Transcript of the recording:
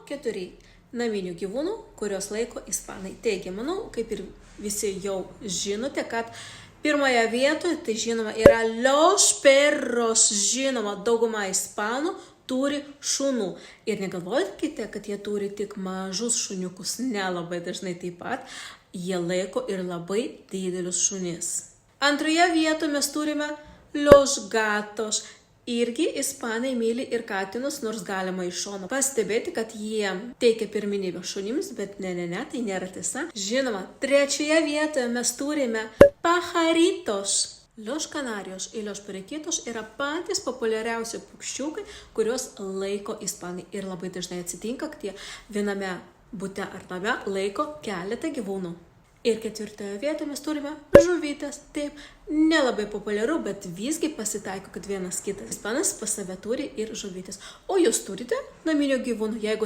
4 naminių gyvūnų, kurios laiko ispanai. Taigi, manau, kaip ir visi jau žinote, kad pirmoje vietoje, tai žinoma, yra los perros, žinoma, dauguma ispanų turi šunų. Ir negalvojate, kad jie turi tik mažus šuniukus, nelabai dažnai taip pat, jie laiko ir labai didelius šunis. Antroje vietoje mes turime los gatos. Irgi ispanai myli ir katinus, nors galima iš šono pastebėti, kad jie teikia pirmenybę šunims, bet ne, tai nėra tiesa. Žinoma, trečioje vietoje mes turime pajaritos. Los canarios ir los periquitos yra patys populiariausi paukščiukai, kuriuos laiko ispanai. Ir labai dažnai atsitinka, kad jie viename bute ar name laiko keletą gyvūnų. Ir ketvirtoje vietoje mes turime žuvytės. Taip, nelabai populiaru, bet visgi pasitaiko, kad vienas kitas ispanas pas save turi ir žuvytės. O jūs turite naminių gyvūnų? Jeigu